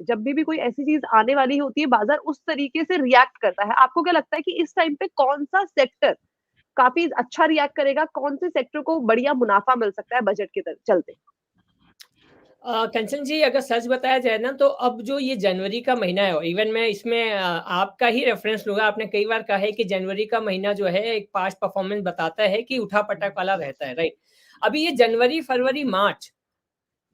जब भी कोई ऐसी चीज़ आने वाली होती है, बाज़ार उस तरीके से रिएक्ट करता है। आपको क्या लगता है कि इस टाइम पे कौन-सा सेक्टर काफ़ी अच्छा रिएक्ट करेगा? कौन से सेक्टर को बढ़िया मुनाफ़ा मिल सकता है बजट के चलते? कंचन जी, अगर सच बताया जाए ना, तो अब जो ये जनवरी का महीना है, इवन मैं इसमें आपका ही रेफरेंस लूँगा। आपने कई बार कहा है कि जनवरी का महीना जो है एक पास्ट परफॉर्मेंस बताता है कि उठा-पटक वाला रहता है, राइट? अभी ये जनवरी, फरवरी, मार्च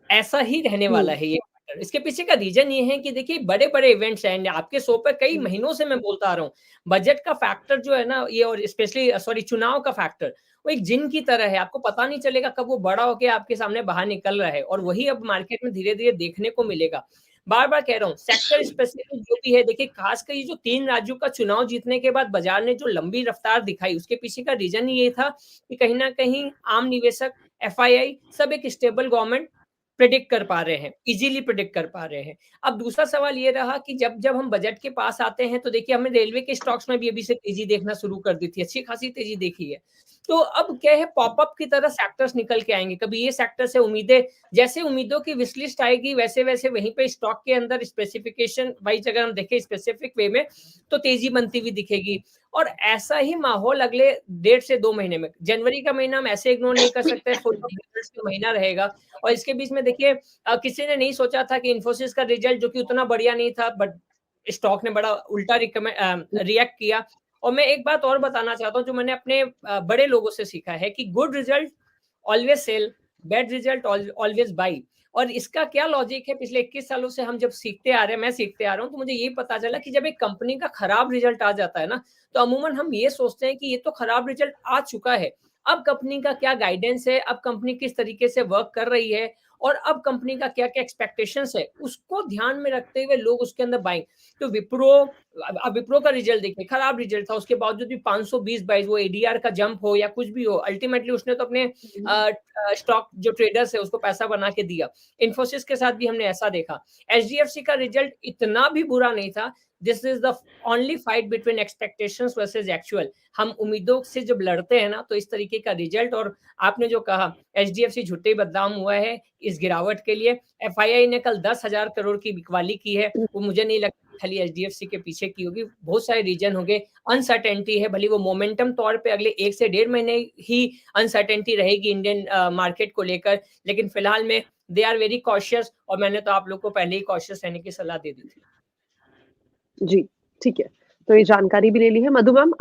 ऐसा ही रहने वाला हुँ, है ये पैटर्न। इसके पीछे का रीज़न ये है कि देखिए बड़े-बड़े इवेंट्स हैं। आपके शो पे कई हुँ, महीनों से मैं बोलता आ रहा हूँ। बजट का फैक्टर जो है ना, ये और स्पेशली सॉरी चुनाव का फैक्टर, वो एक जिन की तरह है। आपको पता नहीं चलेगा कब वो बड़ा होके आपके सामने बाहर निकल रहा है, और वही अब मार्केट में धीरे-धीरे देखने को मिलेगा। बार-बार कह रहा हूँ, सेक्टर स्पेसिफिक जो भी है, देखिए खासकर ये जो 3 राज्यों का चुनाव जीतने के बाद बाजार ने जो लंबी रफ्तार दिखाई, उसके पीछे का रीज़न ही ये था कि कहीं न कहीं आम निवेशक, एफआईआई सब एक स्टेबल गवर्नमेंट प्रेडिक्ट कर पा रहे हैं, इज़िली प्रेडिक्ट कर पा रहे हैं। अब दूसरा सवाल ये रहा कि जब जब हम बजट के पास आते हैं, तो देखिए हमने रेलवे के स्टॉक्स में भी अभी से तेज़ी देखना शुरू कर दी थी, अच्छी खासी तेज़ी देखी है। तो अब क्या है, पॉप-अप की तरह सेक्टर्स निकल के आएँगे, कभी ये सेक्टर से उम्मीदें, जैसे उम्मीदों की विश लिस्ट आएगी, वैसे-वैसे वहीं पे स्टॉक के अंदर स्पेसिफिकेशन वाइज़ अगर हम देखें स्पेसिफिक वे में, तो तेज़ी बनती हुई दिखेगी। और ऐसा ही माहौल अगले 1.5 से 2 महीने में, जनवरी का महीना हम ऐसे इग्नोर नहीं कर सकते, फुल रिजल्ट्स का महीना रहेगा। और इसके बीच में देखिए किसी ने नहीं सोचा था कि इन्फोसिस का रिजल्ट जो कि उतना बढ़िया नहीं था, बट स्टॉक ने बड़ा उल्टा रिएक्ट किया। और मैं एक बात और बताना चाहता हूँ जो मैंने अपने बड़े लोगों से सीखा है कि good result always sell, bad result always buy. और इसका क्या लॉजिक है, पिछले 21 सालों से हम जब सीखते आ रहे हैं, मैं सीखते आ रहा हूँ, तो मुझे ये पता चला कि जब एक कंपनी का खराब रिजल्ट आ जाता है ना, तो अमूमन हम ये सोचते हैं कि ये तो खराब रिजल्ट आ चुका है, अब कंपनी का क्या गाइडेंस है, अब कंपनी किस तरीके से वर्क कर रही है, और अब कंपनी का क्या-क्या एक्सपेक्टेशंस है, उसको ध्यान में रखते हुए लोग उसके अंदर बाइंग। तो विप्रो, अब विप्रो का रिजल्ट देखिए, खराब रिजल्ट था, उसके बावजूद भी 520-22 वो एडीआर का जंप हो या कुछ भी हो, अल्टीमेटली उसने तो अपने स्टॉक जो ट्रेडर्स है उसको पैसा बना के दिया। इन्फोसिस के साथ भी हमने ऐसा देखा। एचडीएफसी का रिजल्ट इतना भी बुरा नहीं था। This is the only fight between expectations versus actual. हम उम्मीदों से जब लड़ते हैं ना, तो इस तरीके का रिजल्ट, और आपने जो कहा एचडीएफसी झुट्टे बदनाम हुआ है इस गिरावट के लिए। एफआईआई ने कल 10,000 करोड़ की बिकवाली की है, वो मुझे नहीं लगता खाली एचडीएफसी के पीछे की होगी, बहुत सारे रीजन होंगे। अनसर्टेनिटी है, भले वो मोमेंटम तौर पे अगले 1 से 1.5 महीने ही अनसर्टेनिटी रहेगी इंडियन मार्केट को लेकर, लेकिन फिलहाल में दे आर वेरी कॉशियस, और मैंने तो आप लोग को पहले ही कॉशियस रहने की सलाह दे दी थी। जी, ठीक है। तो ये जानकारी भी ले ली है। मधु मैम